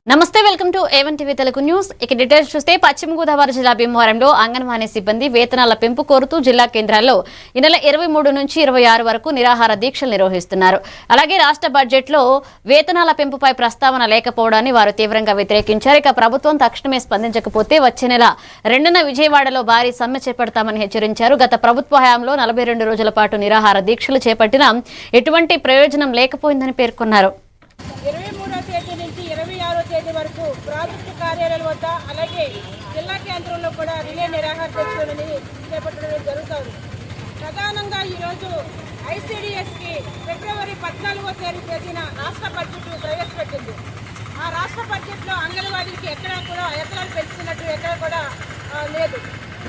నమస్తే, welcome to A1 TV Telugu news. ఇక details చూస్తే పశ్చిమ గోదావరి జిల్లా భీమవరంలో అంగన్వాడీ సిబ్బంది వేతనాల పెంపు కోరుతూ జిల్లా కేంద్రాల్లో ఈ నెల 23 నుంచి 26 వరకు నిరాహార దీక్షలు నిర్వహిస్తున్నారు. అలాగే రాష్ట్ర బడ్జెట్లో వేతనాల పెంపుపై ప్రస్తావన లేకపోవడాన్ని వారు తీవ్రంగా వ్యతిరేకించారు. ఇక ప్రభుత్వం తక్షణమే స్పందించకపోతే వచ్చే నెల 2న విజయవాడలో భారీ సమ్మె చేపడతామని హెచ్చరించారు. గత ప్రభుత్వ హయాంలో 42 రోజుల పాటు నిరాహార దీక్షలు చేపట్టినా ఎటువంటి ప్రయోజనం లేకపోయిందని పేర్కొన్నారు. 23వ తేదీ నుంచి 26వ తేదీ వరకు ప్రాజెక్టు కార్యాలయాల వద్ద అలాగే జిల్లా కేంద్రంలో కూడా రిలే నిరాహార దీక్షలని చేపట్టడం జరుగుతుంది. ప్రధానంగా ఈరోజు ఐసీడీఎస్కి ఫిబ్రవరి 14వ తేదీన రాష్ట్ర బడ్జెట్ ప్రవేశపెట్టింది. ఆ రాష్ట్ర బడ్జెట్లో అంగన్వాడీకి ఎక్కడా కూడా వేతనాలు పెంచుతున్నట్టు ఎక్కడ కూడా లేదు.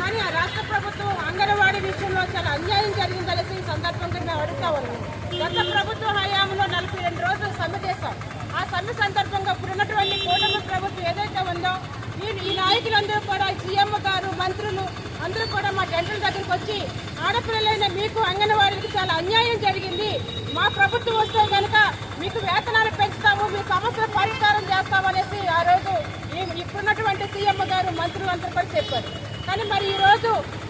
కానీ ఆ రాష్ట్ర ప్రభుత్వం అంగన్వాడీ విషయంలో చాలా అన్యాయం జరిగిందనేసి ఈ సందర్భంగా మేము అడుగుతా ఉన్నాం. గత ప్రభుత్వ హయాంలో 42 రోజులు సమ్మె చేశాం. ఆ సమ్మె సందర్భంగా ఇప్పుడున్నటువంటి కూటమి ప్రభుత్వం ఏదైతే ఉందో ఈ నాయకులందరూ కూడా సీఎం గారు, మంత్రులు అందరూ కూడా మా టెంట్ల దగ్గరికి వచ్చి ఆడపిల్లలైన మీకు అంగన్వాడీకి చాలా అన్యాయం జరిగింది, మా ప్రభుత్వం వస్తే కనుక మీకు వేతనాలు పెంచుతాము, మీ సమస్యల పరిష్కారం చేస్తామనేసి ఆ రోజు ఇప్పుడున్నటువంటి సీఎం గారు, మంత్రులు అందరూ కూడా చెప్పారు. కానీ మరి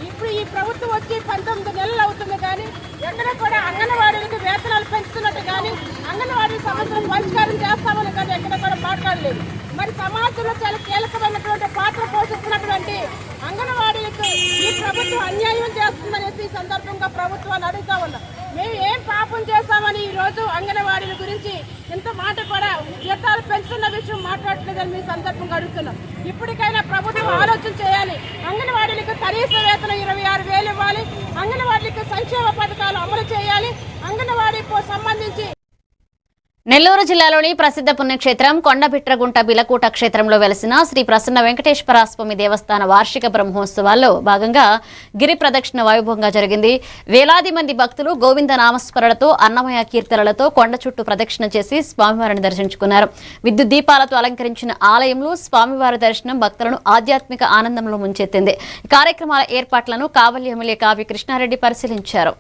ఇప్పుడు ఈ ప్రభుత్వం వచ్చి 19 నెలలు అవుతుంది, కానీ ఎక్కడ కూడా అంగన్వాడీలకు వేతనాలు పెంచుతున్నట్టు కానీ అంగన్వాడీ సమస్యలను పరిష్కారం చేస్తామని కానీ ఎక్కడ కూడా మాట్లాడలేదు. మరి సమాజంలో చాలా కీలకమైనటువంటి పాత్ర పోషిస్తున్నటువంటి అంగన్వాడీలకు ఈ ప్రభుత్వం అన్యాయం చేస్తుందనేసి ఈ సందర్భంగా ప్రభుత్వాన్ని అడుగుతా ఉన్నాం. మేము ఏం పాపం చేస్తామని ఈ రోజు అంగన్వాడీల గురించి ఇంత మాట కూడా జీతాలు పెంచుతున్న విషయం మాట్లాడలేదని మీ సందర్భంగా అడుగుతున్నాం. ఇప్పటికైనా ప్రభుత్వం ఆలోచన చేయాలి. అంగన్వాడీలకు కనీస వేతనం 26,000 ఇవ్వాలి. అంగన్వాడీలకు సంక్షేమ పథకాలు అమలు చేయాలి. అంగన్వాడీకి సంబంధించి నెల్లూరు జిల్లాలోని ప్రసిద్ధ పుణ్యక్షేత్రం కొండబిట్రగుంట బిలకూట క్షేత్రంలో వెలసిన శ్రీ ప్రసన్న వెంకటేశ్వర స్వామి దేవస్థాన వార్షిక బ్రహ్మోత్సవాల్లో భాగంగా గిరి ప్రదక్షిణ వైభవంగా జరిగింది. వేలాది మంది భక్తులు గోవింద నామస్మరణతో, అన్నమయ కీర్తనలతో కొండ చుట్టూ ప్రదక్షిణ చేసి స్వామివారిని దర్శించుకున్నారు. విద్యుత్ దీపాలతో అలంకరించిన ఆలయంలో స్వామివారి దర్శనం భక్తులను ఆధ్యాత్మిక ఆనందంలో ముంచెత్తింది. కార్యక్రమాల ఏర్పాట్లను కావలి ఎమ్మెల్యే కావ్య కృష్ణారెడ్డి పరిశీలించారు.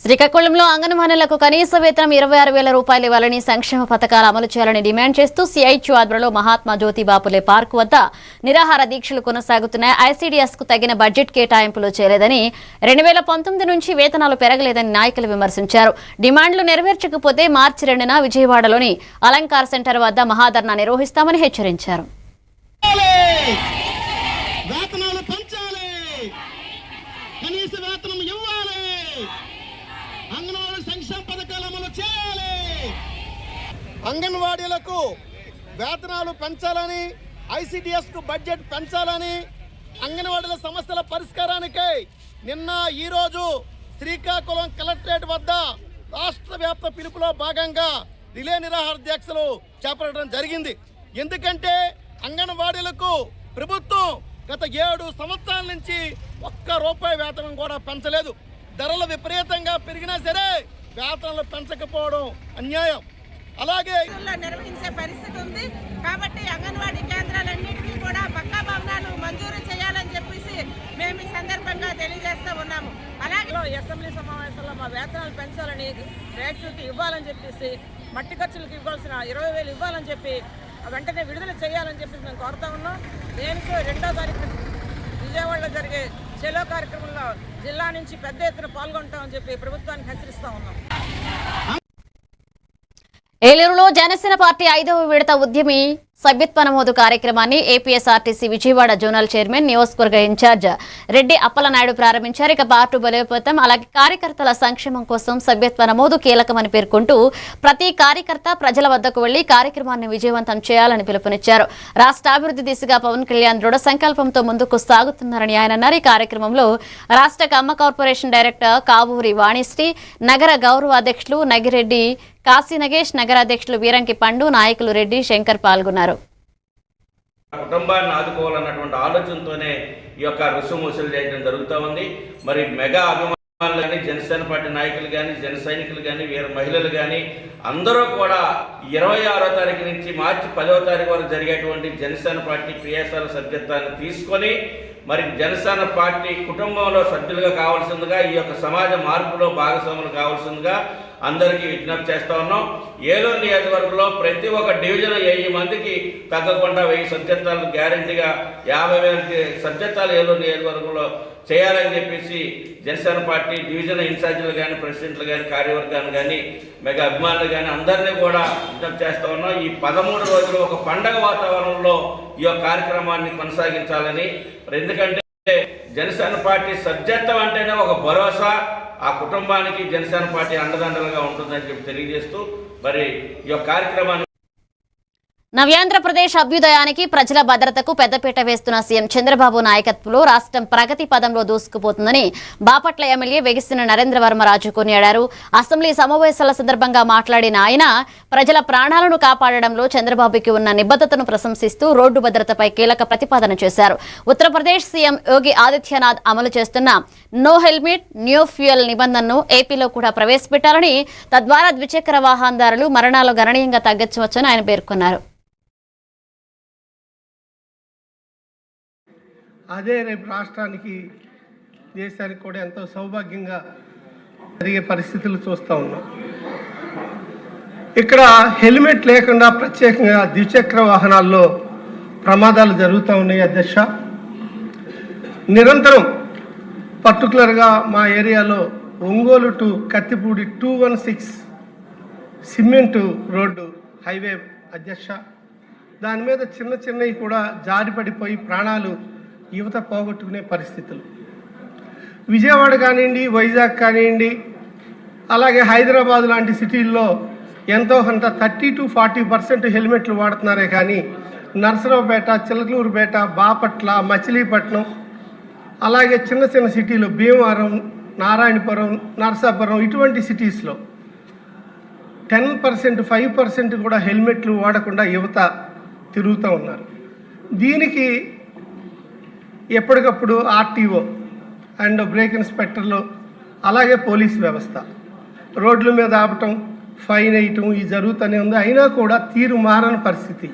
శ్రీకాకుళంలో అంగన్వాడీలకు కనీస వేతనం 26,000 రూపాయలు ఇవ్వాలని, సంక్షేమ పథకాలు అమలు చేయాలని డిమాండ్ చేస్తూ సిఐటియు ఆధ్వర్యంలో మహాత్మా జ్యోతిబాపులే పార్కు వద్ద నిరాహార దీక్షలు కొనసాగుతున్నాయి. ఐసీడీఎస్కు తగిన బడ్జెట్ కేటాయింపులు చేయలేదని, 2019 నుంచి వేతనాలు పెరగలేదని నాయకులు విమర్శించారు. డిమాండ్లు నెరవేర్చకపోతే మార్చి 2న విజయవాడలోని అలంకార్ సెంటర్ వద్ద మహాధర్నా నిర్వహిస్తామని హెచ్చరించారు. అంగన్వాడీలకు వేతనాలు పెంచాలని, ఐసీడీఎస్కు బడ్జెట్ పెంచాలని, అంగన్వాడీల సమస్యల పరిష్కారానికై నిన్న ఈరోజు శ్రీకాకుళం కలెక్టరేట్ వద్ద రాష్ట్ర వ్యాప్త పిలుపులో భాగంగా రిలే నిరాహార దీక్షలు చేపట్టడం జరిగింది. ఎందుకంటే అంగన్వాడీలకు ప్రభుత్వం గత 7 సంవత్సరాల నుంచి ₹1 వేతనం కూడా పెంచలేదు. ధరలు విపరీతంగా పెరిగినా సరే వేతనాలు పెంచకపోవడం అన్యాయం. అలాగే నిర్వహించే పరిస్థితి ఉంది. కాబట్టి అంగన్వాడీ కేంద్రాలన్నింటినీ కూడా పక్కా భవనాలు మంజూరు చేయాలని చెప్పేసి మేము ఈ సందర్భంగా తెలియజేస్తూ ఉన్నాము. అలాగే అసెంబ్లీ సమావేశంలో మా వేతనాలు పెంచాలని, రేట్లకి ఇవ్వాలని చెప్పేసి, మట్టి ఖర్చులకు ఇవ్వాల్సిన 20,000 ఇవ్వాలని చెప్పి వెంటనే విడుదల చేయాలని చెప్పి మేము కోరుతా ఉన్నాం. దేనికి 2వ తారీఖు విజయవాడలో జరిగే చెలో కార్యక్రమంలో జిల్లా నుంచి పెద్ద ఎత్తున పాల్గొంటామని చెప్పి ప్రభుత్వానికి హెచ్చరిస్తా ఉన్నాం. ఏలూరులో జనసేన పార్టీ 5వ విడత ఉద్యమి సభ్యత్వ నమోదు కార్యక్రమాన్ని ఏపీఎస్ఆర్టీసీ విజయవాడ జోనల్ చైర్మన్ నియోజకవర్గ ఇన్ఛార్జ్ రెడ్డి అప్పలనాయుడు ప్రారంభించారు. ఇక పార్టీ బలోపేతం అలాగే కార్యకర్తల సంక్షేమం కోసం సభ్యత్వ నమోదు కీలకమని పేర్కొంటూ ప్రతి కార్యకర్త ప్రజల వద్దకు వెళ్లి కార్యక్రమాన్ని విజయవంతం చేయాలని పిలుపునిచ్చారు. రాష్ట్ర అభివృద్ధి దిశగా పవన్ కళ్యాణ్ దృఢ సంకల్పంతో ముందుకు సాగుతున్నారని ఆయన అన్నారు. ఈ కార్యక్రమంలో రాష్ట్ర కమ్మ కార్పొరేషన్ డైరెక్టర్ కావూరి వాణిశ్రీ, నగర గౌరవ అధ్యక్షులు నగిరెడ్డి కాశీ నగేష్, నగరాధ్యక్షులు వీరంకి పండు, నాయకులు రెడ్డి శంకర్ పాల్గొన్నారు. కుటుంబాన్ని ఆదుకోవాలన్నటువంటి ఆలోచనతోనే ఈ యొక్క రుసుముసులు చేయడం జరుగుతూ ఉంది. మరి మెగా అభిమానులు కానీ, జనసేన పార్టీ నాయకులు కానీ, జన సైనికులు కానీ, వీర మహిళలు కానీ అందరూ కూడా 26వ తారీఖు నుంచి మార్చి 10వ తారీఖు వరకు జరిగేటువంటి జనసేన పార్టీ క్రియాశీల సభ్యత్వాన్ని తీసుకొని మరి జనసేన పార్టీ కుటుంబంలో సభ్యులుగా కావాల్సిందిగా, ఈ యొక్క సమాజ మార్పులో భాగస్వాములు కావాల్సిందిగా అందరికీ విజ్ఞప్తి చేస్తూ ఉన్నాం. ఏలూరు నియోజకవర్గంలో ప్రతి ఒక్క డివిజన్ 1000 మందికి తగ్గకుండా 1000 సభ్యత్వాలు గ్యారంటీగా 50,000 సభ్యత్వాలు ఏలూరు నియోజకవర్గంలో చేయాలని చెప్పేసి జనసేన పార్టీ డివిజన్ ఇన్ఛార్జీలు కానీ, ప్రెసిడెంట్లు కానీ, కార్యవర్గాన్ని కానీ, మెగా అభిమానులు కానీ అందరినీ కూడా విజ్ఞప్తి చేస్తూ ఉన్నాం. ఈ 13 రోజులు ఒక పండగ వాతావరణంలో ఈ యొక్క కార్యక్రమాన్ని కొనసాగించాలని. ఎందుకంటే జనసేన పార్టీ సభ్యత్వం అంటేనే ఒక భరోసా, ఆ కుటుంబానికి జనసేన పార్టీ అండదండలుగా ఉంటుందని చెప్పి తెలియజేస్తూ మరి ఈ యొక్క కార్యక్రమాన్ని నవ్యాంధ్రప్రదేశ్ అభ్యుదయానికి ప్రజల భద్రతకు పెద్దపీట వేస్తున్న సీఎం చంద్రబాబు నాయకత్వంలో రాష్ట్రం ప్రగతి పదంలో దూసుకుపోతుందని బాపట్ల ఎమ్మెల్యే వెగిసిన నరేంద్రవర్మరాజు కొనియాడారు. అసెంబ్లీ సమావేశాల సందర్భంగా మాట్లాడిన ఆయన ప్రజల ప్రాణాలను కాపాడడంలో చంద్రబాబుకి ఉన్న నిబద్ధతను ప్రశంసిస్తూ రోడ్డు భద్రతపై కీలక ప్రతిపాదన చేశారు. ఉత్తరప్రదేశ్ సీఎం యోగి ఆదిత్యనాథ్ అమలు చేస్తున్న నో హెల్మెట్ న్యూ ఫ్యూయల్ నిబంధనను ఏపీలో కూడా ప్రవేశపెట్టాలని, తద్వారా ద్విచక్ర వాహనదారులు మరణాలు గణనీయంగా తగ్గించవచ్చని ఆయన పేర్కొన్నారు. అదే రేపు రాష్ట్రానికి, దేశానికి కూడా ఎంతో సౌభాగ్యంగా జరిగే పరిస్థితులు చూస్తూ ఉన్నాం. ఇక్కడ హెల్మెట్ లేకుండా ప్రత్యేకంగా ద్విచక్ర వాహనాల్లో ప్రమాదాలు జరుగుతూ ఉన్నాయి. అధ్యక్ష, నిరంతరం పర్టికులర్గా మా ఏరియాలో Ongole to Kathipudi 216 cement road highway అధ్యక్ష, దాని మీద చిన్న చిన్నవి కూడా జారిపడిపోయి ప్రాణాలు యువత పోగొట్టుకునే పరిస్థితులు. విజయవాడ కానివ్వండి, వైజాగ్ కానివ్వండి, అలాగే హైదరాబాద్ లాంటి సిటీల్లో ఎంతో కొంత 30 to 40% హెల్మెట్లు వాడుతున్నారే కానీ నర్సరావుపేట, చిలకలూరుపేట, బాపట్ల, మచిలీపట్నం, అలాగే చిన్న చిన్న సిటీలు భీమవరం, నారాయణపురం, నరసాపురం ఇటువంటి సిటీస్లో 10%, 5% కూడా హెల్మెట్లు వాడకుండా యువత తిరుగుతూ ఉన్నారు. దీనికి ఎప్పటికప్పుడు ఆర్టీఓ అండ్ బ్రేక్ ఇన్స్పెక్టర్లు, అలాగే పోలీస్ వ్యవస్థ రోడ్ల మీద ఆపటం, ఫైన్ వేయటం ఇది జరుగుతూనే ఉంది. అయినా కూడా తీరు మారని పరిస్థితి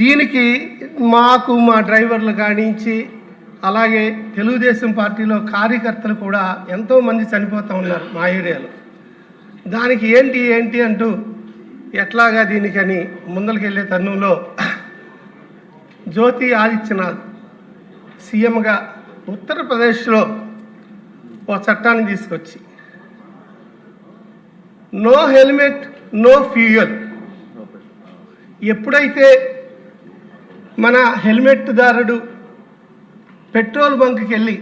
దీనికి మాకు మా డ్రైవర్లు కానించి అలాగే తెలుగుదేశం పార్టీలో కార్యకర్తలు కూడా ఎంతోమంది చనిపోతూ ఉన్నారు మా ఏరియాలో. దానికి ఏంటి అంటూ ఎట్లాగా దీనికని ముందరికి వెళ్ళే తరుణంలో జ్యోతి ఆదిత్యనాథ్ సీఎంగా ఉత్తరప్రదేశ్లో ఒక చట్టాన్ని తీసుకొచ్చి నో హెల్మెట్ నో ఫ్యూయల్, ఎప్పుడైతే మన హెల్మెట్దారుడు పెట్రోల్ బంక్కి వెళ్ళి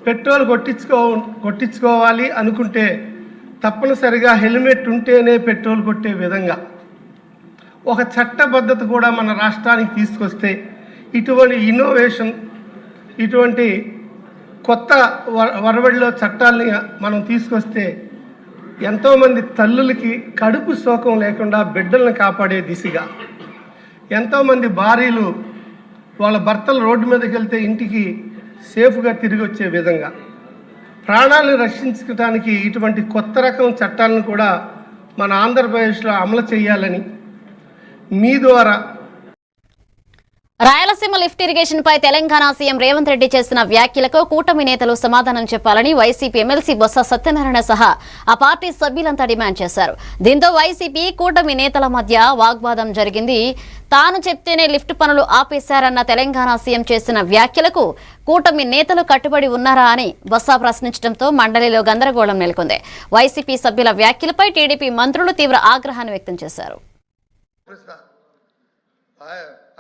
పెట్రోల్ కొట్టించుకోవాలి అనుకుంటే తప్పనిసరిగా హెల్మెట్ ఉంటేనే పెట్రోల్ కొట్టే విధంగా ఒక చట్టబద్ధత కూడా మన రాష్ట్రానికి తీసుకొస్తే, ఇటువంటి ఇన్నోవేషన్, ఇటువంటి కొత్త వరవడిలో చట్టాలని మనం తీసుకొస్తే ఎంతోమంది తల్లులకి కడుపు శోకం లేకుండా బిడ్డలను కాపాడే దిశగా, ఎంతోమంది భార్యలు వాళ్ళ భర్తలు రోడ్డు మీదకి వెళ్తే ఇంటికి సేఫ్గా తిరిగి వచ్చే విధంగా ప్రాణాలను రక్షించడానికి ఇటువంటి కొత్త రకం చట్టాలను కూడా మన ఆంధ్రప్రదేశ్లో అమలు చేయాలని మీ ద్వారా రాయలసీమ లిఫ్ట్ ఇరిగేషన్ పై తెలంగాణ సీఎం రేవంత్ రెడ్డి చేసిన వ్యాఖ్యలకు కూటమి నేతలు సమాధానం చెప్పాలని వైసీపీ ఎమ్మెల్సీ బొత్స సత్యనారాయణ సహా ఆ పార్టీ సభ్యులంతా డిమాండ్ చేశారు. దీంతో వైసీపీ కూటమి నేతల మధ్య వాగ్వాదం జరిగింది. తాను చెప్తేనే లిఫ్ట్ పనులు ఆపేశారన్న తెలంగాణ సీఎం చేసిన వ్యాఖ్యలకు కూటమి నేతలు కట్టుబడి ఉన్నారా అని బొత్స ప్రశ్నించడంతో మండలిలో గందరగోళం నెలకొంది. వైసీపీ సభ్యుల వ్యాఖ్యలపై టీడీపీ మంత్రులు తీవ్ర ఆగ్రహాన్ని వ్యక్తం చేశారు.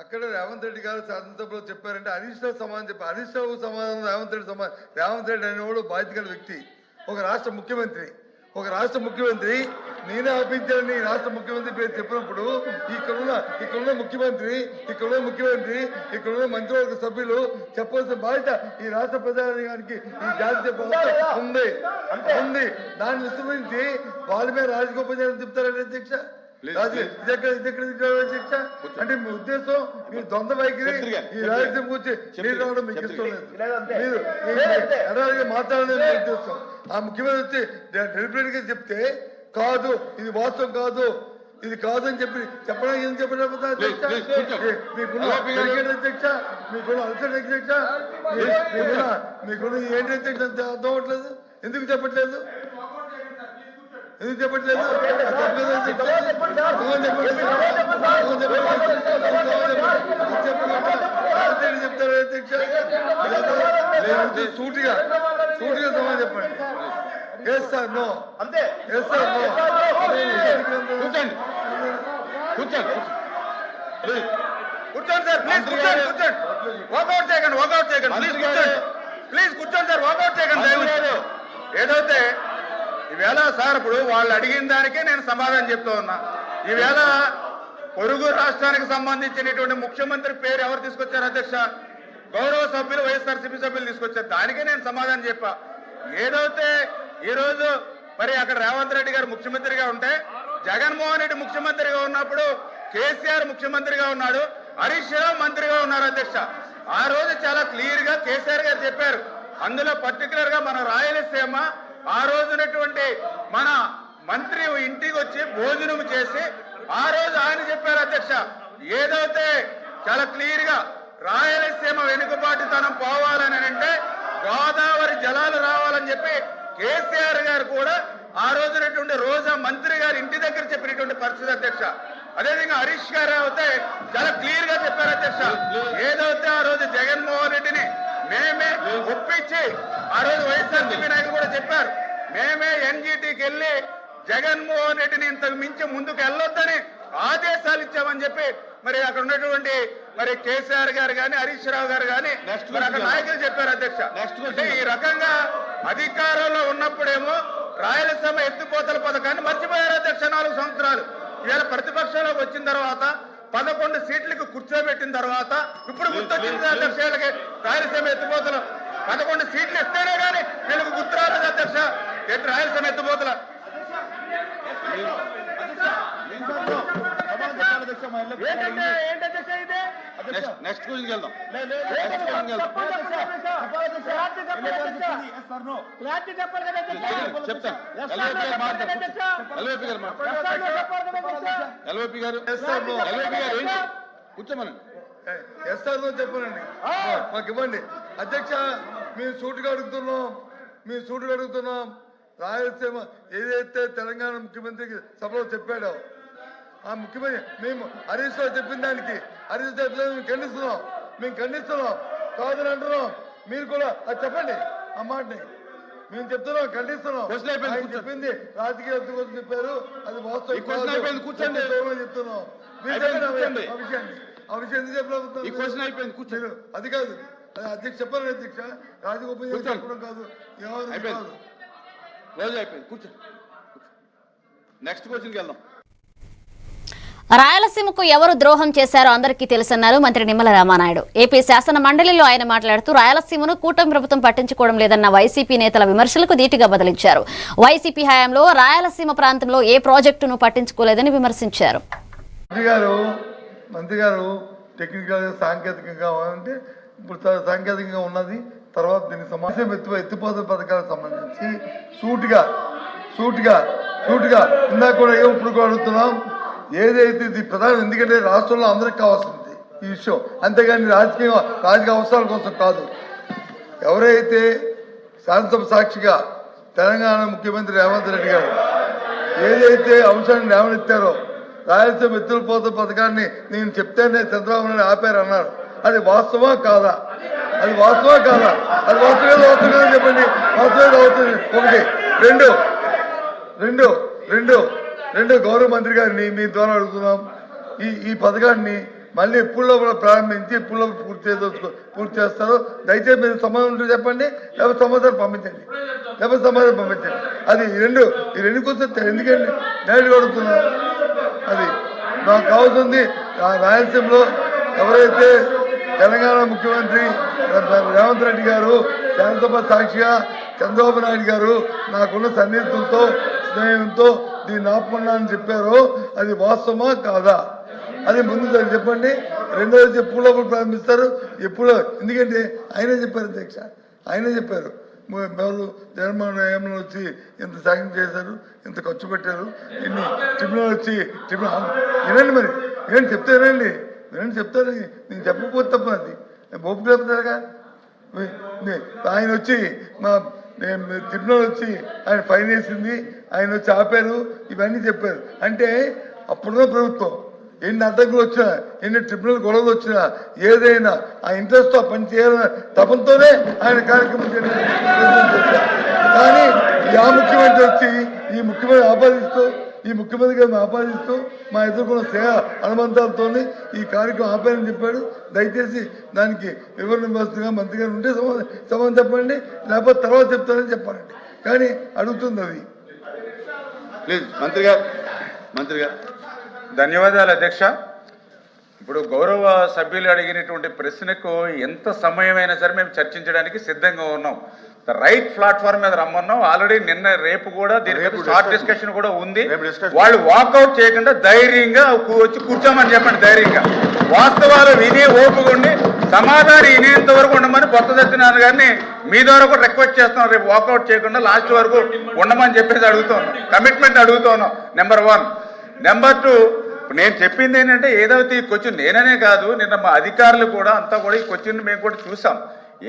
అక్కడ రేవంత్ రెడ్డి గారు శాసనసభలో చెప్పారంటే హరీష్ రావు సమాధానం చెప్పారు. హరీష్ రావు సమాధానం రేవంత్ రెడ్డి అనేవాడు బాధ్యత గల వ్యక్తి, ఒక రాష్ట్ర ముఖ్యమంత్రి నేనే ఆపించాలని రాష్ట్ర ముఖ్యమంత్రి పేరు చెప్పినప్పుడు ఇక్కడున్న ముఖ్యమంత్రి ఇక్కడున్న మంత్రివర్గ సభ్యులు చెప్పాల్సిన బాధ్యత ఈ రాష్ట్ర ప్రజానికి ఈ జాతీయ ఉంది. దాన్ని విస్మరించి వాళ్ళ మీద రాజగోపాల్ చెప్తారండి అధ్యక్ష. అంటే మీ ఉద్దేశం మీ ద్వంద్వ వైఖరి ఈ రాజకీయం గురించి మీరు రావడం మీకు ఇష్టం లేదు, మీరు మాట్లాడలేదు మీ ఉద్దేశం. ఆ ముఖ్యమంత్రి వచ్చి డెలిబరేట్ గా చెప్తే కాదు ఇది వాస్తవం కాదు ఇది కాదు అని చెప్పడానికి ఏం చెప్పలేదు అధ్యక్ష. మీకున్న అధ్యక్ష, మీకున్న అల్సర్ అధ్యక్ష, మీకున్న ఏంటి అధ్యక్ష అర్థం అవ్వట్లేదు. ఎందుకు చెప్పట్లేదు? చెప్తారు అధ్యక్ష. సూటిగా సమాధానం చెప్పండి. ఎస్ సార్ నో, అంతే. Yes sir no. కూర్చోండి సార్, ప్లీజ్ కూర్చోండి. వాకౌట్ చేయకండి ప్లీజ్ కూర్చోండి సార్, వాకౌట్ చేయకండి. ఏదైతే ఈవేళ సార్ ఇప్పుడు వాళ్ళు అడిగిన దానికే నేను సమాధానం చెప్తూ ఉన్నా. ఈవేళ పొరుగు రాష్ట్రానికి సంబంధించినటువంటి ముఖ్యమంత్రి పేరు ఎవరు తీసుకొచ్చారు అధ్యక్ష? గౌరవ సభ్యులు వైఎస్ఆర్సీపీ సభ్యులు తీసుకొచ్చారు. దానికే నేను సమాధానం చెప్పా. ఏదైతే ఈరోజు మరి అక్కడ రేవంత్ రెడ్డి గారు ముఖ్యమంత్రిగా ఉంటే, జగన్మోహన్ రెడ్డి ముఖ్యమంత్రిగా ఉన్నప్పుడు కేసీఆర్ ముఖ్యమంత్రిగా ఉన్నాడు, హరీష్ రావు మంత్రిగా ఉన్నారు అధ్యక్ష. ఆ రోజు చాలా క్లియర్ గా కేసీఆర్ గారు చెప్పారు. అందులో పర్టికులర్ గా మన రాయలసీమ ఆ రోజునటువంటి మన మంత్రి ఇంటికి వచ్చి భోజనం చేసి ఆ రోజు ఆయన చెప్పారు అధ్యక్ష. ఏదైతే చాలా క్లియర్ గా రాయలసీమ వెనుకబాటుతనం పోవాలని అంటే గోదావరి జలాలు రావాలని చెప్పి కేసీఆర్ గారు కూడా ఆ రోజునటువంటి రోజా మంత్రి గారు ఇంటి దగ్గర చెప్పినటువంటి పరిస్థితి అధ్యక్ష. అదేవిధంగా హరీష్ గారు అయితే చాలా క్లియర్ గా చెప్పారు అధ్యక్ష. ఏదైతే ఆ రోజు జగన్మోహన్ రెడ్డిని మేమే ఒప్పించి ఆ రోజు వైఎస్ఆర్సీపీ నాయకులు కూడా చెప్పారు, మేమే ఎన్జీటీకి వెళ్ళి జగన్మోహన్ రెడ్డిని ఇంతకు మించి ముందుకు వెళ్ళొద్దని ఆదేశాలు ఇచ్చామని చెప్పి మరి అక్కడ ఉన్నటువంటి మరి కేసీఆర్ గారు కానీ హరీష్ రావు గారు కానీ అక్కడ నాయకులు చెప్పారు అధ్యక్ష. అంటే ఈ రకంగా అధికారంలో ఉన్నప్పుడేమో రాయలసీమ ఎత్తిపోతల పథకాన్ని మర్చిపోయారు అధ్యక్ష 4 సంవత్సరాలు. ఇవాళ ప్రతిపక్షంలోకి వచ్చిన తర్వాత 11 సీట్లకు కూర్చోబెట్టిన తర్వాత ఇప్పుడు గుర్తొచ్చింది అధ్యక్ష. రాయలసీమ ఎత్తిపోతలు 11 సీట్లు ఇస్తేనే కానీ వీళ్ళకు గుర్తు రాలేదు అధ్యక్ష. రాయలసీమ ఎత్తిపోతల నెక్స్ట్ క్వశ్చన్కి వెళ్దాం. ఎల్వైపీ గారు కూర్చోమనండి. ఎస్ఆర్ఓ చెప్పనండి, మాకు ఇవ్వండి అధ్యక్ష. మేము సూటుగా అడుగుతున్నాం. రాయలసీమ ఏదైతే తెలంగాణ ముఖ్యమంత్రికి సభలో చెప్పాడో ఆ ముఖ్యమంత్రి మేము హరీష్ రావు చెప్పిన దానికి హరీష్ రావు మేము ఖండిస్తున్నాం కాదని అంటున్నాం. మీరు కూడా అది చెప్పండి, ఆ మాటని మేము చెప్తున్నాం, ఖండిస్తున్నాం. చెప్పింది రాజకీయ కోసం చెప్పారు, అది వాస్తవం కూర్చోండి చెప్తున్నాం. ఆ విషయం ఎందుకు చెప్పలేదు? అది కాదు అధ్యక్ష, చెప్పాలి అధ్యక్ష. రాజగోపాల్ చెప్పడం కాదు, రోజు అయిపోయింది. కూర్చో, నెక్స్ట్ క్వశ్చన్కి వెళ్దాం. రాయలసీమకు ఎవరు ద్రోహం చేశారో అందరికీ తెలుసన్నారు మంత్రి నిమ్మల రామానాయుడు. ఏపీ శాసన మండలిలో ఆయన మాట్లాడుతూ రాయలసీమను కూటమి ప్రభుత్వం పట్టించుకోవడం లేదన్న వైసీపీ నేతల విమర్శలకు ధీటుగా బదిలించారు. వైసీపీ హయాంలో రాయలసీమ ప్రాంతంలో ఏ ప్రాజెక్టును పట్టించుకోలేదని విమర్శించారు. మంత్రి గారు టెక్నికల్ సాంకేతికంగా అంటే ఇప్పుడు సాంకేతికంగా ఉన్నది. తర్వాత దీనికి సమాచారం ఎత్తిపోతల పథకాలకు సంబంధించి సూటిగా ఇందాక కూడా ఇప్పుడు కూడా అడుగుతున్నాం. ఏదైతే ఇది ప్రధానం, ఎందుకంటే రాష్ట్రంలో అందరికి కావాల్సింది ఈ విషయం. అంతేగాని రాజకీయ అవసరాల కోసం కాదు. ఎవరైతే శాసనసభ సాక్షిగా తెలంగాణ ముఖ్యమంత్రి రేవంత్ రెడ్డి గారు ఏదైతే అంశాన్ని లేవనెత్తారో, రాయలసీమ ఎత్తులపోత పథకాన్ని నేను చెప్తేనే చంద్రబాబు నాయుడు ఆపారన్నారు. అది వాస్తవా కాదా? అది వాస్తవా కాదా? అది వాస్తవేదో అవుతుందని చెప్పండి. వాస్తవేదో అవుతుంది. ఒకటి. రెండు గౌరవ మంత్రి గారిని మీ ద్వారా అడుగుతున్నాం. ఈ పథకాన్ని మళ్ళీ ఎప్పుడులో ప్రారంభించి ఎప్పుడులో పూర్తి చేస్తారో దయచేసి మీరు సమాధానం ఉంటే చెప్పండి, లేకపోతే సమాధానం పంపించండి. అది ఈ రెండు కోసం ఎందుకండి నేను అడుగుతున్నా. అది నాకు కావాల్సింది. రాయలసీమలో ఎవరైతే తెలంగాణ ముఖ్యమంత్రి రేవంత్ రెడ్డి గారు శాసనసభ సాక్షిగా చంద్రబాబు నాయుడు గారు నాకున్న సన్నిహితులతో స్నేహంతో దీన్ని ఆపుకున్నానని చెప్పారో అది వాస్తవమా కాదా? అది ముందు చెప్పండి. రెండోది ఎప్పుడు ప్రారంభిస్తారు, ఎప్పుడు? ఎందుకంటే ఆయనే చెప్పారు అధ్యక్ష, ఆయనే చెప్పారు. ఎవరు జగన్మోహన్ హయాంలో వచ్చి ఎంత సాయం చేశారు, ఎంత ఖర్చు పెట్టారు, ఇన్ని ట్రిబ్యునల్ వచ్చి వినండి. మరి వినండి, చెప్తానండి, చెప్తాను. నేను చెప్పకపోతే తప్ప అది ఓపిక చెప్తారుగా. ఆయన వచ్చి ట్రిబ్యునల్ వచ్చి ఆయన ఫైన్ వేసింది, ఆయన వచ్చి ఆపారు, ఇవన్నీ చెప్పారు. అంటే అప్పుడున్న ప్రభుత్వం ఎన్ని అడ్డంకులు వచ్చినా, ఎన్ని ట్రిబ్యునల్ గొడవలు వచ్చినా, ఏదైనా ఆ ఇంట్రెస్ట్తో పని చేయాలన్న తపంతోనే ఆయన కార్యక్రమం చేశారు. కానీ ఆ ముఖ్యమంత్రి వచ్చి ఈ ముఖ్యమంత్రి గారిని ఆపాదిస్తూ మా ఎదుర్కొన్న సేవ అనుబంధాలతో ఈ కార్యక్రమం ఆపాలని చెప్పాడు. దయచేసి దానికి వివరణ ఇవ్వాల్సిందిగా మంత్రి గారు ఉంటే సమాధానం చెప్పండి, లేకపోతే తర్వాత చెప్తానని చెప్పాలండి. కానీ అడుగుతుంది అది. ప్లీజ్ మంత్రి గారు. ధన్యవాదాలు అధ్యక్ష. ఇప్పుడు గౌరవ సభ్యులు అడిగినటువంటి ప్రశ్నకు ఎంత సమయమైనా సరే మేము చర్చించడానికి సిద్ధంగా ఉన్నాం. రైట్ ప్లాట్ఫామ్ మీద రమ్మన్నాం. ఆల్రెడీ నిన్న రేపు కూడా దీనికి షార్ట్ డిస్కషన్ కూడా ఉంది. వాళ్ళు వాకౌట్ చేయకుండా ధైర్యంగా వచ్చి కూర్చోమని చెప్పండి. ధైర్యంగా వాస్తవాలు విని ఓపుకుండి సమాధానం వినేంత వరకు ఉండమని బొత్స సత్యనారాయణ గారిని మీ ద్వారా కూడా రిక్వెస్ట్ చేస్తున్నాం. రేపు వాకౌట్ చేయకుండా లాస్ట్ వరకు ఉండమని చెప్పేసి అడుగుతున్నాం. కమిట్మెంట్ అడుగుతున్నాం. నెంబర్ 1. నెంబర్ 2, నేను చెప్పింది ఏంటంటే ఏదైతే ఈ క్వశ్చన్ నేననే కాదు, నిన్న మా అధికారులు కూడా అంతా కూడా ఈ క్వశ్చన్ మేము కూడా చూసాం.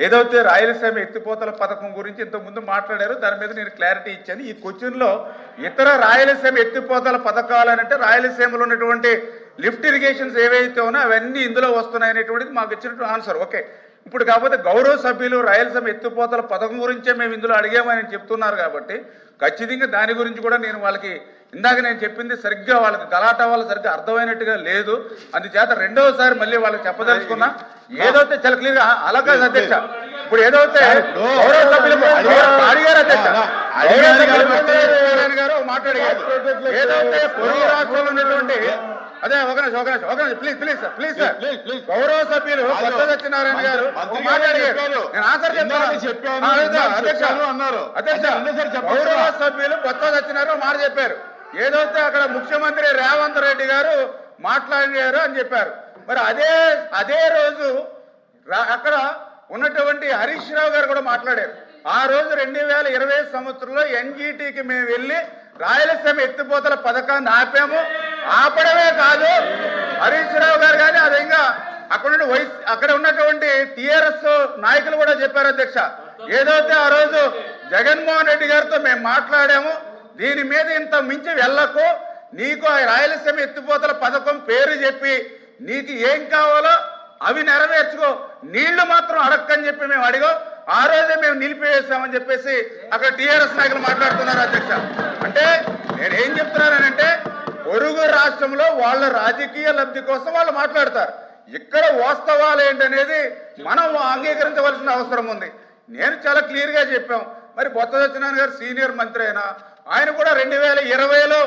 ఏదైతే రాయలసీమ ఎత్తిపోతల పథకం గురించి ఇంతకుముందు మాట్లాడారో దాని మీద నేను క్లారిటీ ఇచ్చాను. ఈ క్వశ్చన్లో ఇతర రాయలసీమ ఎత్తిపోతల పథకాలు అంటే రాయలసీమలో ఉన్నటువంటి లిఫ్ట్ ఇరిగేషన్స్ ఏవైతే ఉన్నాయో అవన్నీ ఇందులో వస్తున్నాయనేటువంటిది మాకు ఇచ్చినటువంటి ఆన్సర్. ఓకే. ఇప్పుడు కాకపోతే గౌరవ సభ్యులు రాయలసీమ ఎత్తిపోతల పథకం గురించే మేము ఇందులో అడిగామని చెప్తున్నారు కాబట్టి ఖచ్చితంగా దాని గురించి కూడా నేను వాళ్ళకి ఇందాక నేను చెప్పింది సరిగ్గా వాళ్ళకి గలాటా వాళ్ళు సరిగ్గా అర్థమైనట్టుగా లేదు. అందుచేత రెండవసారి మళ్ళీ వాళ్ళకి చెప్పదలుచుకున్నా. ఏదైతే చాలా క్లియర్ గా అలాగే అధ్యక్ష. ఇప్పుడు ఏదైతే గౌరవ సభ్యులు అడిగారు అధ్యక్ష గారు మాట్లాడారు. ఏదైతే పొరుగు రాష్ట్రంలో ఉన్నటువంటి అదే ఒక నిమిషం ప్లీజ్ సార్ గౌరవ సభ్యులు బొత్స సత్యనారాయణ గారు మాట్లాడారు. నేను ఆన్సర్ చెప్తాను అధ్యక్ష. గౌరవ సభ్యులు బొత్స సత్యనారాయణ మాట చెప్పారు. ఏదైతే అక్కడ ముఖ్యమంత్రి రేవంత్ రెడ్డి గారు మాట్లాడారు అని చెప్పారు. మరి అదే రోజు అక్కడ ఉన్నటువంటి హరీష్ రావు గారు కూడా మాట్లాడారు. ఆ రోజు 2020 సంవత్సరంలో ఎన్జీటీకి మేము వెళ్ళి రాయలసీమ ఎత్తిపోతల పథకాన్ని ఆపాము. ఆపడమే కాదు, హరీష్ రావు గారు కానీ అదే ఇంకా అక్కడ ఉన్నటువంటి టీఆర్ఎస్ నాయకులు కూడా చెప్పారు అధ్యక్ష. ఏదైతే ఆ రోజు జగన్మోహన్ రెడ్డి గారితో మేము మాట్లాడాము, దీని మీద ఇంత మించి వెళ్ళకు, నీకు ఆ రాయలసీమ ఎత్తిపోతల పథకం పేరు చెప్పి నీకు ఏం కావాలో అవి నెరవేర్చుకో, నీళ్లు మాత్రం అడక్కని చెప్పి మేము అడిగాం. ఆ రోజే మేము నిలిపివేసామని చెప్పేసి అక్కడ టీఆర్ఎస్ నాయకులు మాట్లాడుతున్నారు అధ్యక్ష. అంటే నేనేం చెప్తున్నానంటే పొరుగు రాష్ట్రంలో వాళ్ళ రాజకీయ లబ్ధి కోసం వాళ్ళు మాట్లాడతారు. ఇక్కడ వాస్తవాలు ఏంటనేది మనం అంగీకరించవలసిన అవసరం ఉంది. నేను చాలా క్లియర్ గా చెప్పాం. మరి బొత్స సత్యనారాయణ గారు సీనియర్ మంత్రి అయినా ఆయన కూడా 2020లో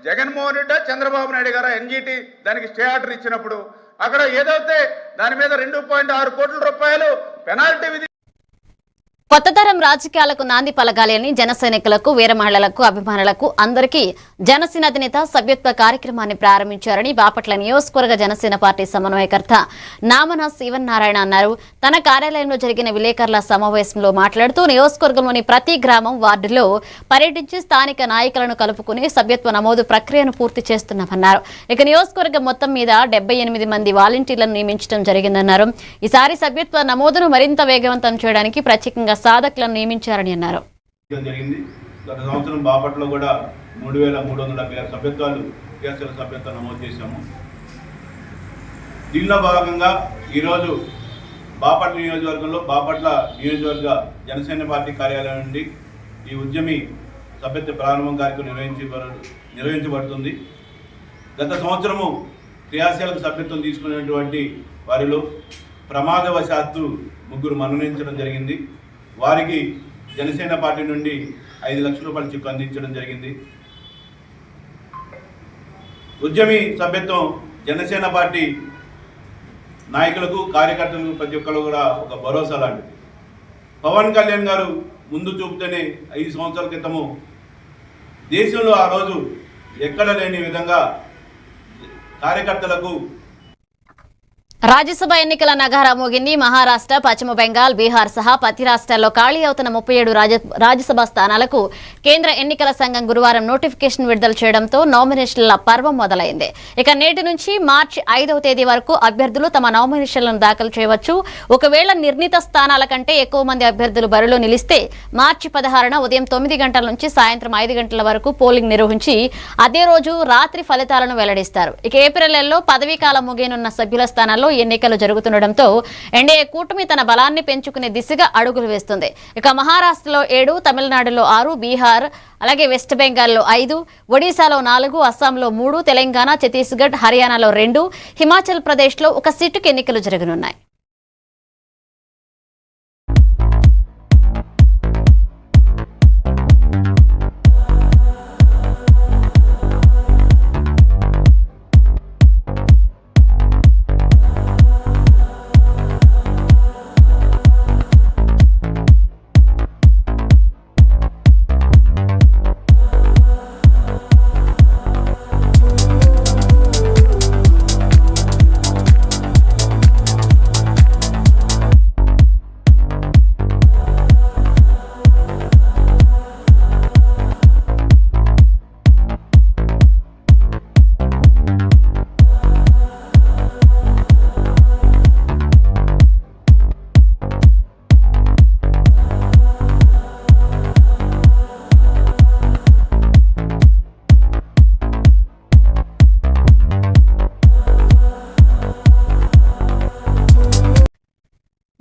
జగన్మోహన్ రెడ్డి చంద్రబాబు నాయుడు గారు ఎన్జీటీ దానికి స్టే ఆర్డర్ ఇచ్చినప్పుడు అక్కడ ఏదైతే దాని మీద 2.6 కోట్ల రూపాయలు పెనాల్టీ విధి కొత్త తరం రాజకీయాలకు నాంది పలకాలి అని జన సైనికులకు, వీర మహిళలకు, అభిమానులకు అందరికీ జనసేన అధినేత సభ్యత్వ కార్యక్రమాన్ని ప్రారంభించారని బాపట్ల నియోజకవర్గ జనసేన పార్టీ సమన్వయకర్త నామన శివనారాయణ అన్నారు. తన కార్యాలయంలో జరిగిన విలేకరుల సమావేశంలో మాట్లాడుతూ నియోజకవర్గంలోని ప్రతి గ్రామం, వార్డులో పర్యటించి స్థానిక నాయకులను కలుపుకుని సభ్యత్వ నమోదు ప్రక్రియను పూర్తి చేస్తున్నామన్నారు. ఇక నియోజకవర్గం మొత్తం మీద 78 మంది వాలంటీర్లను నియమించడం జరిగిందన్నారు. ఈసారి సభ్యత్వ నమోదును మరింత వేగవంతం చేయడానికి ప్రత్యేకంగా సాధకులను నియమించారని అన్నారు. గత సంవత్సరం బాపట్లో కూడా 3,376 సభ్యత్వాలు క్రియాశీల సభ్యత్వం నమోదు చేశాము. దీనిలో భాగంగా ఈరోజు బాపట్ల నియోజకవర్గంలో బాపట్ల నియోజకవర్గ జనసేన పార్టీ కార్యాలయం నుండి ఈ ఉద్యమి సభ్యత్వ ప్రారంభం కార్యక్రమం నిర్వహించబడుతుంది. గత సంవత్సరము క్రియాశీలక సభ్యత్వం తీసుకునేటువంటి వారిలో ప్రమాదవశాత్తు 3 మరణించడం జరిగింది. వారికి జనసేన పార్టీ నుండి 5 లక్షల రూపాయల చెక్కు అందించడం జరిగింది. ఉద్యమి సభ్యత్వం జనసేన పార్టీ నాయకులకు, కార్యకర్తలకు ప్రతి ఒక్కరు కూడా ఒక భరోసా లాంటిది. పవన్ కళ్యాణ్ గారు ముందు చూపుతూనే 5 సంవత్సరాల క్రితము దేశంలో ఆ రోజు ఎక్కడ లేని విధంగా కార్యకర్తలకు రాజ్యసభ ఎన్నికల నగారా మోగింది. మహారాష్ట్ర, పశ్చిమ బెంగాల్, బీహార్ సహా 10 రాష్ట్రాల్లో ఖాళీ అవుతున్న 37 రాజ్యసభ స్థానాలకు కేంద్ర ఎన్నికల సంఘం గురువారం నోటిఫికేషన్ విడుదల చేయడంతో నామినేషన్ల పర్వం మొదలైంది. ఇక నేటి నుంచి మార్చి 5వ తేదీ వరకు అభ్యర్థులు తమ నామినేషన్లను దాఖలు చేయవచ్చు. ఒకవేళ నిర్ణీత స్థానాల కంటే ఎక్కువ మంది అభ్యర్థులు బరిలో నిలిస్తే మార్చి 16న ఉదయం 9 గంటల నుంచి సాయంత్రం 5 గంటల వరకు పోలింగ్ నిర్వహించి అదే రోజు రాత్రి ఫలితాలను వెల్లడిస్తారు. ఇక ఏప్రిల్ నెలలో పదవీకాలం ముగియనున్న సభ్యుల స్థానాల్లో ఎన్నికలు జరుగుతుండటంతో ఎన్డీఏ కూటమి తన బలాన్ని పెంచుకునే దిశగా అడుగులు వేస్తుంది. ఇక మహారాష్ట్రలో 7, తమిళనాడులో 6, బీహార్ అలాగే వెస్ట్ బెంగాల్లో 5, ఒడిశాలో 4, అస్సాంలో 3, తెలంగాణ, ఛత్తీస్గఢ్, హర్యానాలో 2, హిమాచల్ ప్రదేశ్లో 1 సీటుకు ఎన్నికలు జరగనున్నాయి.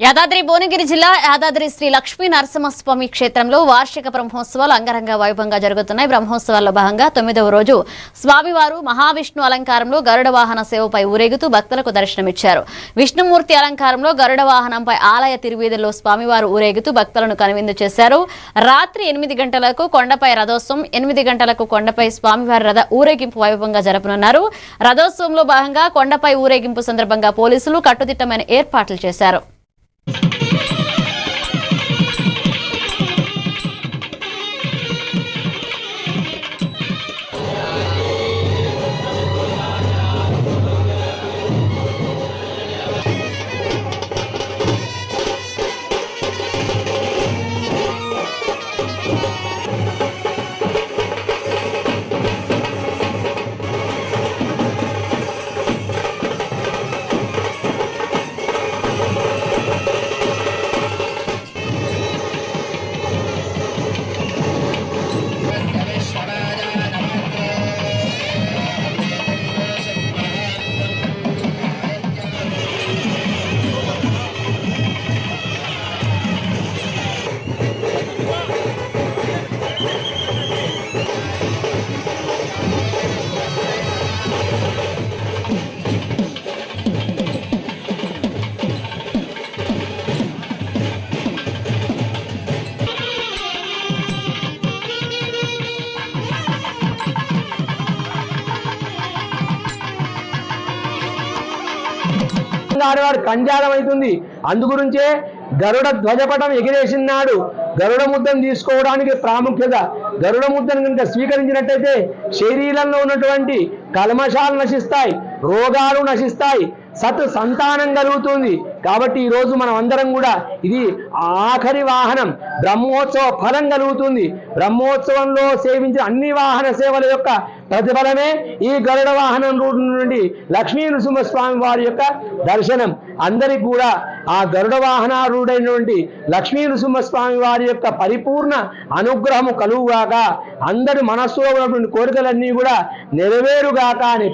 యాదాద్రి భువనగిరి జిల్లా యాదాద్రి శ్రీ లక్ష్మీ నరసింహస్వామి క్షేత్రంలో వార్షిక బ్రహ్మోత్సవాలు అంగరంగ వైభవంగా జరుగుతున్నాయి. బ్రహ్మోత్సవాల్లో భాగంగా 9వ రోజు స్వామివారు మహావిష్ణు అలంకారంలో గరుడ వాహన సేవపై ఊరేగుతూ భక్తులకు దర్శనమిచ్చారు. విష్ణుమూర్తి అలంకారంలో గరుడ వాహనంపై ఆలయ తిరువీధుల్లో స్వామివారు ఊరేగుతూ భక్తులను కనువిందు చేశారు. రాత్రి 8 గంటలకు కొండపై రథోత్సవం, 8 గంటలకు కొండపై స్వామివారి రథ ఊరేగింపు వైభవంగా జరపనున్నారు. రథోత్సవంలో భాగంగా కొండపై ఊరేగింపు సందర్భంగా పోలీసులు కట్టుదిట్టమైన ఏర్పాట్లు చేశారు. ఆడవాడు కంజాలం అవుతుంది. అందుగురించే గరుడ ధ్వజపటం ఎగిరేసినాడు. గరుడ ముద్దను తీసుకోవడానికి ప్రాముఖ్యత. గరుడ ముద్దను కనుక స్వీకరించినట్టయితే శరీరంలో ఉన్నటువంటి కల్మషాలు నశిస్తాయి, రోగాలు నశిస్తాయి, సంతానం కలుగుతుంది. కాబట్టి ఈరోజు మనం అందరం కూడా ఇది ఆఖరి వాహనం, బ్రహ్మోత్సవ ఫలం కలుగుతుంది. బ్రహ్మోత్సవంలో సేవించిన అన్ని వాహన సేవల యొక్క ప్రతిఫలమే ఈ గరుడ వాహనం రూటు నుండి లక్ష్మీ నృసింహస్వామి వారి యొక్క దర్శనం. అందరికి కూడా ఆ గరుడ వాహనారూఢైనటువంటి లక్ష్మీ నృసింహస్వామి వారి యొక్క పరిపూర్ణ అనుగ్రహము కలుగుగాక, అందరి మనస్సులో ఉన్నటువంటి కోరికలన్నీ కూడా నెరవేరుగాక అని.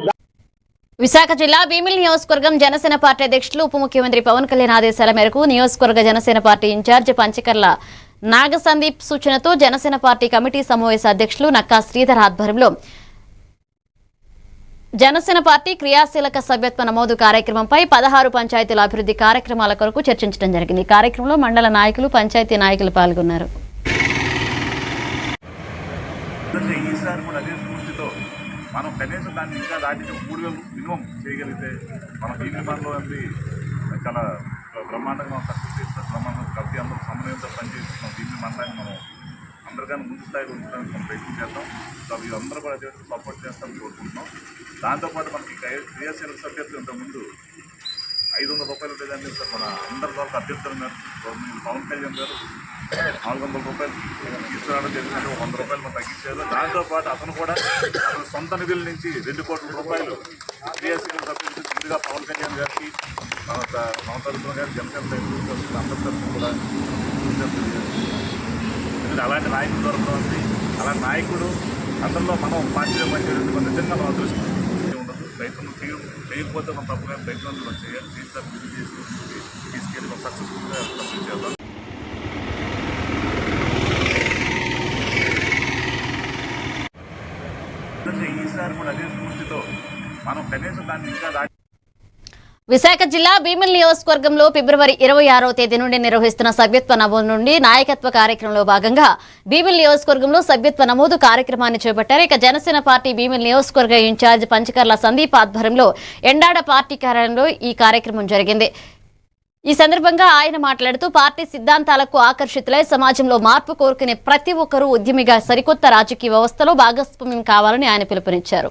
విశాఖ జిల్లా భీమిలి నియోజకవర్గం జనసేన పార్టీ అధ్యక్షులు ఉప ముఖ్యమంత్రి పవన్ కళ్యాణ్ ఆదేశాల మేరకు నియోజకవర్గ జనసేన పార్టీ ఇన్ఛార్జ్ పంచకర్ల నాగసందీప్ సూచనతో జనసేన పార్టీ కమిటీ సమావేశ అధ్యక్షులు నక్కా శ్రీధర్ ఆధ్వర్యంలో జనసేన పార్టీ క్రియాశీలక సభ్యత్వ నమోదు కార్యక్రమంపై 16 పంచాయతీల అభివృద్ధి కార్యక్రమాల కొరకు చర్చించడం జరిగింది. ఈ కార్యక్రమంలో మండల నాయకులు, పంచాయతీ నాయకులు పాల్గొన్నారు. మనం కనీసం దాన్ని ఇంకా దాటి 3,000 మినిమం చేయగలిగితే మన భీమిలి మండలం చాలా బ్రహ్మాండంగా సక్సెస్ చేస్తారు. బ్రహ్మాండం కలిసి అందరూ సమన్వయంతో పనిచేస్తున్నాం. భీమిలి మండలాన్ని మనం అందరికన్నా ముందు స్థాయిలో ఉంచడానికి మనం ప్రయత్నం చేద్దాం. సో వీళ్ళందరూ కూడా అదే సపోర్ట్ చేస్తామని కోరుకుంటున్నాం. దాంతోపాటు మనకి క్రియాశీలక సభ్యత్వం ఇంతకుముందు 500 రూపాయలు ఉండేదాన్ని సార్ మన అందరి ద్వారా అభ్యర్థులు గవర్నమెంట్ పవన్ కళ్యాణ్ గారు 400 రూపాయలు తీసుకురావడం జరిగిందంటే 100 రూపాయలు మనం తగ్గించారు. దాంతోపాటు అతను కూడా అతని సొంత నిధుల నుంచి 2 కోట్ల రూపాయలు క్రియాశీలక సభ్యులు ముందుగా పవన్ కళ్యాణ్ గారికి మన తరఫున గారు జనసేన అందరి తరఫున కూడా ఎందుకంటే అలాంటి నాయకుడు దొరకడం ఉంది. అలాంటి నాయకుడు అందరిలో మనం పార్టీలో పనిచేయడం మన నిజంగా మనం అదృష్టం ఉండదు. ప్రయత్నం చేయకపోతే మనం తప్పుగా ప్రయత్నం మనం చేయాలి. చేసి బిజీ చేసి తీసుకెళ్ళి మనం సక్సెస్ఫుల్గా కంప్లీట్ చేద్దాం. ఈసారి కూడా అదే స్ఫూర్తితో మనం కనీసం దాన్ని ఇంకా దాటి. విశాఖ జిల్లా భీమిలి నియోజకవర్గంలో ఫిబ్రవరి 26వ తేదీ నుండి నిర్వహిస్తున్న సభ్యత్వ నమోదు నుండి నాయకత్వ కార్యక్రమంలో భాగంగా భీమిలి నియోజకవర్గంలో సభ్యత్వ నమోదు కార్యక్రమాన్ని చేపట్టారు. ఇక జనసేన పార్టీ భీమిలి నియోజకవర్గ ఇన్ఛార్జ్ పంచకర్ల సందీప్ ఆధ్వర్యంలో ఎండాడ పార్టీ కార్యాలయంలో ఈ కార్యక్రమం జరిగింది. ఈ సందర్భంగా ఆయన మాట్లాడుతూ పార్టీ సిద్ధాంతాలకు ఆకర్షితులై సమాజంలో మార్పు కోరుకునే ప్రతి ఒక్కరూ ఉద్యమిగా సరికొత్త రాజకీయ వ్యవస్థలో భాగస్వామ్యం కావాలని ఆయన పిలుపునిచ్చారు.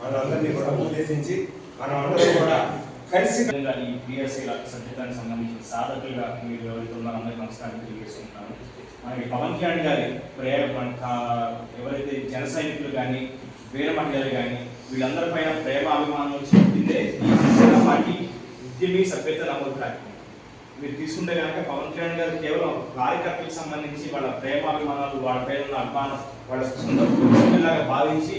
మనందరినీ కూడా ఉద్దేశించి మనం అందరం కూడా కలిసి ఈ క్రియాశీల సభ్యత్వానికి సంబంధించిన సాధకులుగా మీరు ఎవరైతే ఉన్నారో అందరికీ నమస్కారం తెలియజేసుకుంటున్నాను. మనకి పవన్ కళ్యాణ్ గారి ఎవరైతే జన సైనికులు కానీ వీర మహిళలు కానీ వీళ్ళందరిపైన ప్రేమ అభిమానం చెప్పిందే ఈ జనసేన పార్టీ ఉద్యమి సభ్యత నమోదు కార్యక్రమం. మీరు తీసుకుంటే కనుక పవన్ కళ్యాణ్ గారు కేవలం కార్యకర్తలకు సంబంధించి వాళ్ళ ప్రేమాభిమానాలు, వాళ్ళ పైన ఉన్న అభిమానం వాళ్ళ సొంతలాగా భావించి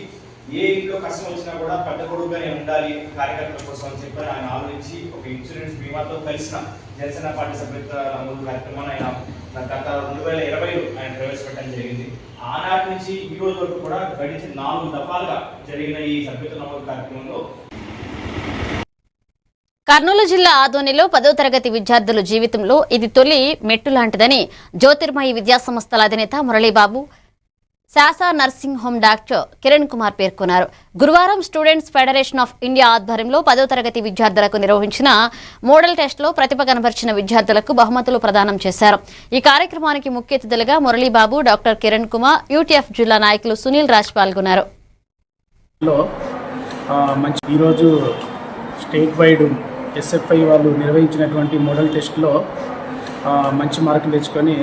ఏ ఇంట్లో కష్టం వచ్చినా కూడా పెద్ద కొడుకుగానే ఉండాలి కార్యకర్తల కోసం అని చెప్పి ఆయన ఆలోచించి ఒక ఇన్సూరెన్స్ బీమాతో కలిసిన జనసేన పార్టీ సభ్యత్వ నమోదు కార్యక్రమాన్ని ఆయన గత 2020 ఆయన ప్రవేశపెట్టడం జరిగింది. ఆనాటి నుంచి ఈ రోజు వరకు కూడా గడిచిన 4 దఫాలుగా జరిగిన ఈ సభ్యత్వ నమోదు కార్యక్రమంలో కర్నూలు జిల్లా ఆదోనిలో 10వ తరగతి విద్యార్థుల జీవితంలో ఇది తొలి మెట్టు లాంటిదని జ్యోతిర్మయి విద్యాసంస్థల అధినేత Muralibabu, Sasa nursing home doctor Kiran Kumar పేర్కొన్నారు. గురువారం స్టూడెంట్స్ ఫెడరేషన్ ఆఫ్ ఇండియా ఆధ్వర్యంలో 10వ తరగతి విద్యార్థులకు నిర్వహించిన మోడల్ టెస్టులో ప్రతిభ కనబరిచిన విద్యార్థులకు బహుమతులు ప్రదానం చేశారు. ఈ కార్యక్రమానికి ముఖ్య అతిథులుగా మురళీబాబు, డాక్టర్ కిరణ్ కుమార్, యూటీఎఫ్ జిల్లా నాయకులు సునీల్ రాజ్ పాల్గొన్నారు. ఈరోజు స్టేట్ వైడ్ ఎస్ఎఫ్ఐ వాళ్ళు నిర్వహించినటువంటి మోడల్ టెస్ట్లో మంచి మార్కులు తెచ్చుకొని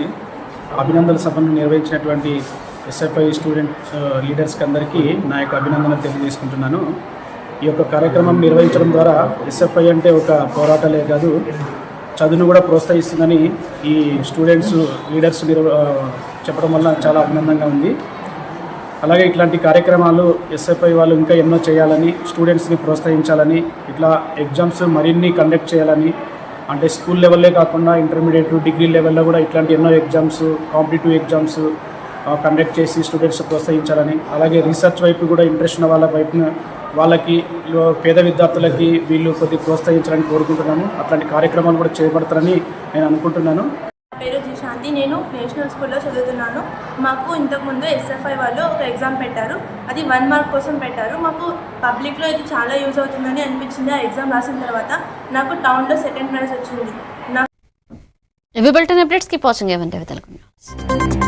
అభినందన సభను నిర్వహించినటువంటి ఎస్ఎఫ్ఐ స్టూడెంట్ లీడర్స్కి అందరికీ నా యొక్క అభినందన తెలియజేసుకుంటున్నాను. ఈ యొక్క కార్యక్రమం నిర్వహించడం ద్వారా ఎస్ఎఫ్ఐ అంటే ఒక పోరాటాలే కాదు, చదువును కూడా ప్రోత్సహిస్తుందని ఈ స్టూడెంట్స్ లీడర్స్ చెప్పడం వల్ల చాలా అభినందంగా ఉంది. అలాగే ఇట్లాంటి కార్యక్రమాలు ఎస్ఎఫ్ఐ వాళ్ళు ఇంకా ఎన్నో చేయాలని, స్టూడెంట్స్ని ప్రోత్సహించాలని, ఇట్లా ఎగ్జామ్స్ మరిన్ని కండక్ట్ చేయాలని, అంటే స్కూల్ లెవెల్లే కాకుండా ఇంటర్మీడియట్, డిగ్రీ లెవెల్లో కూడా ఇట్లాంటి ఎన్నో ఎగ్జామ్స్, కాంపిటేటివ్ ఎగ్జామ్స్ కండక్ట్ చేసి స్టూడెంట్స్ ప్రోత్సహించాలని, అలాగే రీసెర్చ్ వైపు కూడా ఇంట్రెస్ట్ ఉన్న వాళ్ళ వైపున వాళ్ళకి పేద విద్యార్థులకి వీళ్ళు కొద్దిగా ప్రోత్సహించాలని కోరుకుంటున్నాము. అట్లాంటి కార్యక్రమాలు కూడా చేపడతారని నేను అనుకుంటున్నాను. పేరు జీ శాంతి ఇది నేను నేషనల్ స్కూల్లో చదువుతున్నాను. మాకు ఇంతకుముందు SFI వాళ్ళు ఒక ఎగ్జామ్ పెట్టారు. అది 1 మార్క్ కోసం పెట్టారు. మాకు పబ్లిక్లో ఇది చాలా యూజ్ అవుతుందని అనిపించింది. ఆ ఎగ్జామ్ రాసిన తర్వాత నాకు టౌన్లో 2nd ప్రైజ్ వచ్చింది. ఇవి బులెటిన్ అప్డేట్స్. కీప్ వాచింగ్ ఏవంటివి తెలుగు న్యూస్.